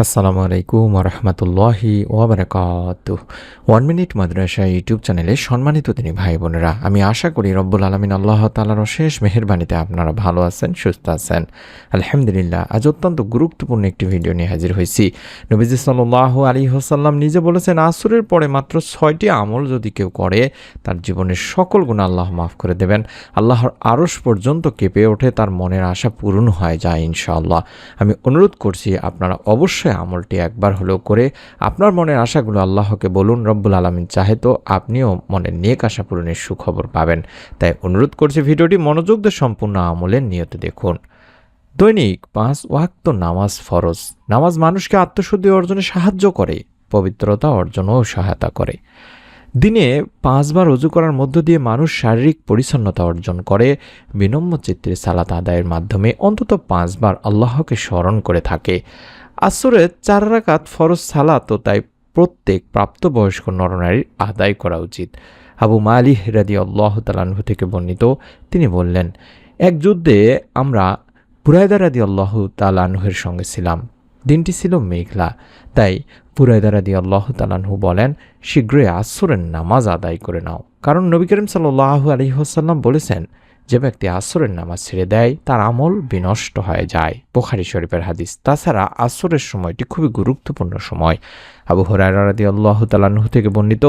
আসসালামু আলাইকুম রহমতুল্লাহি ওয়াবারাকাতুহ। 1 মিনিট মাদ্রাসা ইউটিউব চ্যানেলে সম্মানিত তিনি ভাই বোনেরা, আমি আশা করি রব্বুল আলমিন আল্লাহ তাআলার অশেষ মেহেরবানিতে আপনারা ভালো আছেন, সুস্থ আছেন। আলহামদুলিল্লাহ। আজ অত্যন্ত গুরুত্বপূর্ণ একটি ভিডিও নিয়ে হাজির হয়েছি। নবীজি সাল্লাল্লাহু আলাইহি ওয়াসাল্লাম নিজে বলেছেন, আসরের পরে মাত্র 6টি আমল যদি কেউ করে তার জীবনের সকল গুনাহ আল্লাহ মাফ করে দেবেন। আল্লাহর আরশ পর্যন্ত কেঁপে ওঠে, তার মনের আশা পূরণ হয়ে যায় ইনশাআল্লাহ। আমি অনুরোধ করছি আপনারা অবশ্যই আমলটি একবার হলেও করে আপনার মনের আশাগুলো আল্লাহকে বলুন। রব্বুল আলামিন চাহে তো আপনিও মনের নেক আশা পূরণের সুখবর পাবেন। তাই অনুরোধ করছি ভিডিওটি মনোযোগ দিয়ে সম্পূর্ণ আমলের নিয়তে দেখুন। দৈনিক 5 ওয়াক্ত নামাজ ফরজ। নামাজ মানুষকে আত্মশুদ্ধি অর্জনে সাহায্য করে, পবিত্রতা অর্জনেও সহায়তা করে। দিনে 5 বার ওযু করার মধ্য দিয়ে মানুষ শারীরিক পরিচ্ছন্নতা অর্জন করে। বিনম্র চিত্তে সালাত আদায়ের মাধ্যমে অন্তত 5 বার আল্লাহকে স্মরণ করে থাকে। আসরে 4 রাকাত ফরজ সালাতও তাই প্রত্যেক প্রাপ্তবয়স্ক নরনারীর আদায় করা উচিত। আবু মালিহ রাদিয়াল্লাহু তাআলা আনহু থেকে বর্ণিত, তিনি বললেন, এক যুদ্ধে আমরা বুরায়দা রাদিয়াল্লাহু তাআলা আনহুর সঙ্গে ছিলাম। দিনটি ছিল মেঘলা, তাই বুরায়দা রাদিয়াল্লাহু তাআলা আনহু বলেন, শীঘ্রই আসরের নামাজ আদায় করে নাও, কারণ নবী করিম সাল্লাল্লাহু আলাইহি ওয়াসাল্লাম বলেছেন, যে ব্যক্তি আসরের নামাজ ছেড়ে দেয় তার আমল বিনষ্ট হয়ে যায়। বুখারী শরীফের হাদিস। তাছাড়া আসরের সময়টি খুবই গুরুত্বপূর্ণ সময়। আবু হুরায়রা রাদিয়াল্লাহু তাআলা আনহু থেকে বর্ণিত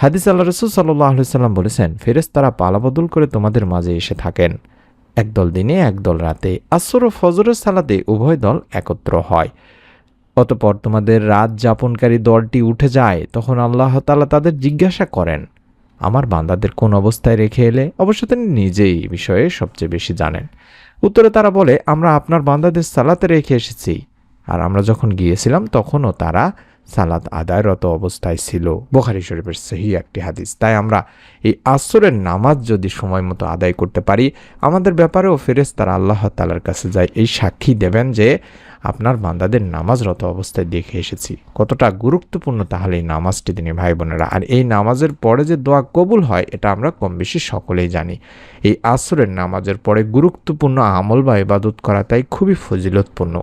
হাদিস, আল্লাহ রাসূল সাল্লাল্লাহু আলাইহি ওয়াসাল্লাম বলেছেন, ফেরেশতারা পালাবদল করে তোমাদের মাঝে এসে থাকেন। একদল দিনে একদল রাতে, আসর ও ফজরের সালাতে উভয় দল একত্র হয়। অতঃপর তোমাদের রাত যাপনকারী দলটি উঠে যায়, তখন আল্লাহ তাআলা তাদের জিজ্ঞাসা করেন, আমার বান্দাদের কোন অবস্থায় রেখে এলে? অবশ্য তিনি নিজেই এই বিষয়ে সবচেয়ে বেশি জানেন। উত্তরে তারা বলে, আমরা আপনার বান্দাদের সালাতে রেখে এসেছি, আর আমরা যখন গিয়েছিলাম তখনও তারা সালাত আদায়রত অবস্থায় ছিল। বুখারী শরীফের সহিহ একটি হাদিস। তাই আমরা এই আসরের নামাজ যদি সময় মতো আদায় করতে পারি, আমাদের ব্যাপারেও ফেরেশতারা আল্লাহ তাআলার কাছে যায় এই সাক্ষী দেবেন যে আপনার বান্দাদের নামাজরত অবস্থায় দেখে এসেছি। কতটা গুরুত্বপূর্ণ তাহলে এই নামাজটি, তিনি ভাই বোনেরা। আর এই নামাজের পরে যে দোয়া কবুল হয় এটা আমরা কম বেশি সকলেই জানি। এই আসরের নামাজের পরে গুরুত্বপূর্ণ আমল বা ইবাদত করা তাই খুবই ফজিলতপূর্ণ।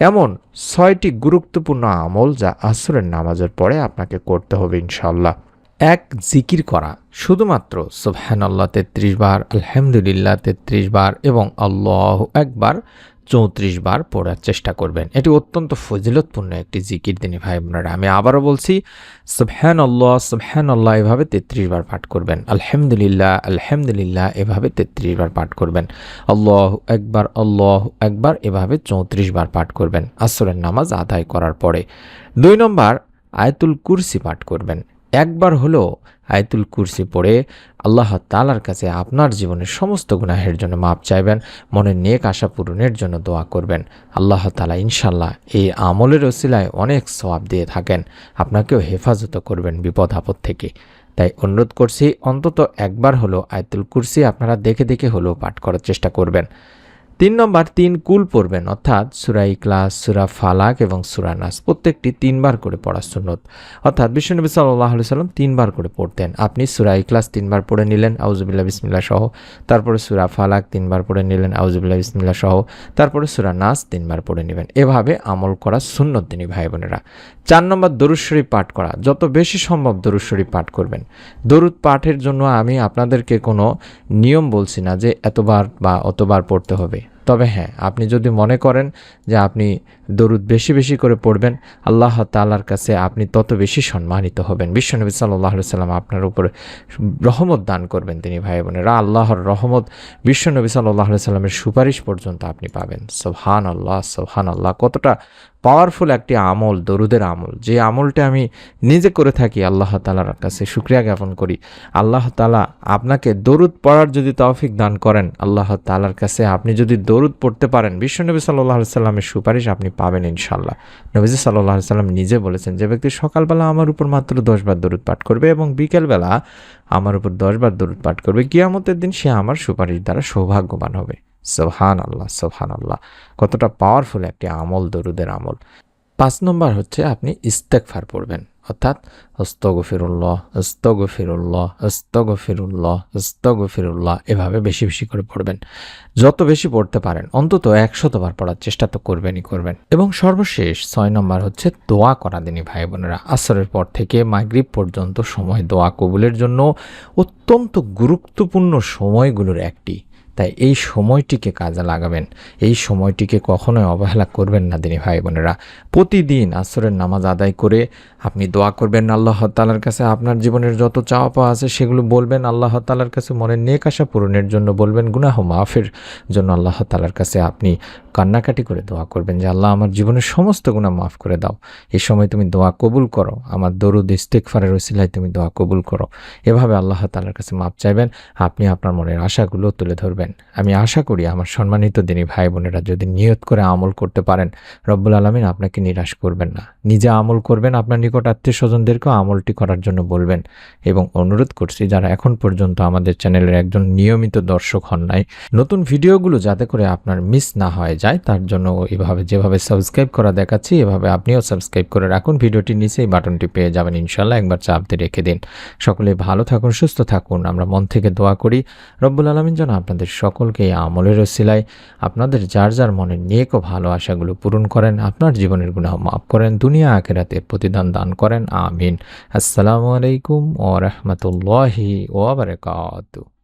এমন 6টি গুরুত্বপূর্ণ আমল যা আসরের নামাজের পরে আপনাকে করতে হবে ইনশাআল্লাহ। 1. জিকির করা। শুধুমাত্র সুবহানাল্লাহ 33 বার, আলহামদুলিল্লাহ 33 বার এবং আল্লাহু আকবার 34 বার পড়ার চেষ্টা করবেন। এটি অত্যন্ত ফজিলতপূর্ণ একটি জিকির, তিনি ভাই বোনেরা। আমি আবারও বলছি, সুবহানাল্লাহ সুবহানাল্লাহ এভাবে 33 বার পাঠ করবেন। আলহামদুলিল্লাহ আলহামদুলিল্লাহ এভাবে 33 বার পাঠ করবেন। আল্লাহু আকবার এভাবে 34 বার পাঠ করবেন আসরের নামাজ আদায় করার পরে। 2 নম্বর, আয়াতুল কুরসি পাঠ করবেন। একবার হলো আয়াতুল কুরসি পড়ে আল্লাহ তাআলার কাছে আপনার জীবনের সমস্ত গুনাহের জন্য মাপ চাইবেন, মনের নেক আশা পূরণের জন্য দোয়া করবেন। আল্লাহ তাআলা ইনশাআল্লাহ এই আমলের ওসিলায় অনেক সওয়াব দিয়ে থাকেন, আপনাকেও হেফাজত করবেন বিপদ আপদ থেকে। তাই অনুরোধ করছি, অন্তত একবার হলো আয়াতুল কুরসি আপনারা দেখে দেখে হলেও পাঠ করার চেষ্টা করবেন। 3 নম্বর, 3 কুল পড়বেন, অর্থাৎ সূরা ইখলাস, সূরা ফালাক এবং সূরা নাস প্রত্যেকটি 3 বার করে পড়া সুন্নত। অর্থাৎ বিশ্বনবী সাল্লাল্লাহু আলাইহি ওয়াসাল্লাম 3 বার করে পড়তেন। আপনি সূরা ইখলাস 3 বার পড়ে নিলেন, আউযুবিল্লাহ বিসমিল্লাহ সহ। তারপরে সূরা ফালাক 3 বার পড়ে নিলেন, আউযুবিল্লাহ বিসমিল্লাহ সহ। তারপরে সূরা নাস 3 বার পড়ে নেবেন। এভাবে আমল করা সুন্নত, তিনি ভাই বোনেরা। 4 নম্বর, দরুদ শরীফ পাঠ করা। যত বেশি সম্ভব দরুদ শরীফ পাঠ করবেন। দরুদ পাঠের জন্য আমি আপনাদেরকে কোনো নিয়ম বলছি না যে এতবার বা অতবার পড়তে হবে। তবে হ্যাঁ, আপনি যদি মনে করেন যে আপনি দরুদ বেশি বেশি করে পড়বেন, আল্লাহ তাআলার কাছে আপনি তত বেশি সম্মানিত হবেন। বিশ্বনবী সাল্লাল্লাহু আলাইহি ওয়াসাল্লাম আপনার উপরে রহমত দান করবেন, তিনি ভাই বোনেরা। আল্লাহর রহমত, বিশ্বনবী সাল্লাল্লাহু আলাইহি ওয়াসাল্লামের সুপারিশ পর্যন্ত আপনি পাবেন। সুবহানাল্লাহ সুবহানাল্লাহ। কতটা পাওয়ারফুল একটি আমল, দরুদের আমল, যে আমলটা আমি নিজে করে থাকি। আল্লাহ তাআলার কাছে শুকরিয়া জ্ঞাপন করি। আল্লাহ তাআলা আপনাকে দরুদ পড়ার যদি তৌফিক দান করেন, আল্লাহ তাআলার কাছে আপনি যদি দরুদ পড়তে পারেন, বিশ্বনবী সাল্লাল্লাহু আলাইহি ওয়াসাল্লামের সুপারিশ আপনি পাবেন ইনশাআল্লাহ। নবীজি সাল্লাল্লাহু আলাইহি ওয়াসাল্লাম নিজে বলেছেন, যে ব্যক্তি সকালবেলা আমার উপর মাত্র 10 বার দরুদ পাঠ করবে এবং বিকেলবেলা আমার উপর 10 বার দরুদ পাঠ করবে, কিয়ামতের দিন সে আমার সুপারিশ দ্বারা সৌভাগ্যবান হবে। সুবহানাল্লাহ সুবহানাল্লাহ। কতটা পাওয়ারফুল একটি আমল দরুদের আমল। 5 নম্বর হচ্ছে আপনি ইস্তেগফার পড়বেন। অর্থাৎ আস্তাগফিরুল্লাহ, আস্তাগফিরুল্লাহ, আস্তাগফিরুল্লাহ, আস্তাগফিরুল্লাহ এভাবে বেশি, বেশি করে পড়বেন। যত বেশি পড়তে পারেন অন্তত 100 বার পড়ার চেষ্টা তো করবেনই করবেন। এবং সর্বশেষ 6 নম্বর হচ্ছে দোয়া করা দিনী ভাই বোনেরা। আসরের পর থেকে মাগরিব পর্যন্ত সময় দোয়া কবুলের জন্য অত্যন্ত গুরুত্বপূর্ণ সময়গুলোর একটি। তাই এই সময়টিকে কাজে লাগাবেন। এই সময়টিকে কখনোই অবহেলা করবেন না দিনী ভাই বোনেরা। প্রতিদিন আসরের নামাজ আদায় করে আপনি দোয়া করবেন আল্লাহ তাআলার কাছে, আপনার জীবনের যত চাওয়া পাওয়া আছে সেগুলো বলবেন আল্লাহ তাআলার কাছে, মনের নেক আশা পূরণের জন্য বলবেন, গুনাহ মাফের জন্য আল্লাহ তাআলার কাছে আপনি কান্নাকাটি করে দোয়া করবেন যে আল্লাহ আমার জীবনের সমস্ত গুনাহ মাফ করে দাও। এই সময় তুমি দোয়া কবুল করো, আমার দরুদ ইস্তেগফারের ওসিলায় তুমি দোয়া কবুল করো। এভাবে আল্লাহ তাআলার কাছে মাপ চাইবেন, আপনি আপনার মনের আশাগুলো তুলে ধরবেন। আমি আশা করি আমার সম্মানিত দিনী ভাই বোনেরা যদি নিয়ত করে আমল করতে পারেন, রব্বুল আলামিন আপনাকে নিরাশ করবেন না। নিজে আমল করবেন, আপনার নিকট আত্মীয়স্বজনদেরকেও আমলটি করার জন্য বলবেন। এবং অনুরোধ করছি যারা এখন পর্যন্ত আমাদের চ্যানেলের একজন নিয়মিত দর্শক হন নাই, নতুন ভিডিওগুলো যাতে করে আপনার মিস না হয়ে যায় তার জন্য এভাবে যেভাবে সাবস্ক্রাইব করা দেখাচ্ছি এভাবে আপনিও সাবস্ক্রাইব করে রাখুন। ভিডিওটির নিচে এই বাটনটি পেয়ে যাবেন, ইনশাল্লাহ একবার চাপ দিয়ে রেখে দিন। সকলে ভালো থাকুন, সুস্থ থাকুন। আমরা মন থেকে দোয়া করি রব্বুল আলামিন যেন আপনাদের সকলকে এই আমলের ওসিলায় আপনাদের যার যার মনের নেক ও ভালো আশাগুলো পূরণ করেন, আপনার জীবনের গুনাহ মাফ করেন, দুনিয়া আখিরাতে প্রতিদান দান করেন। আমিন। আসসালামু আলাইকুম ওয়া রাহমাতুল্লাহি ওয়া বারাকাতুহু।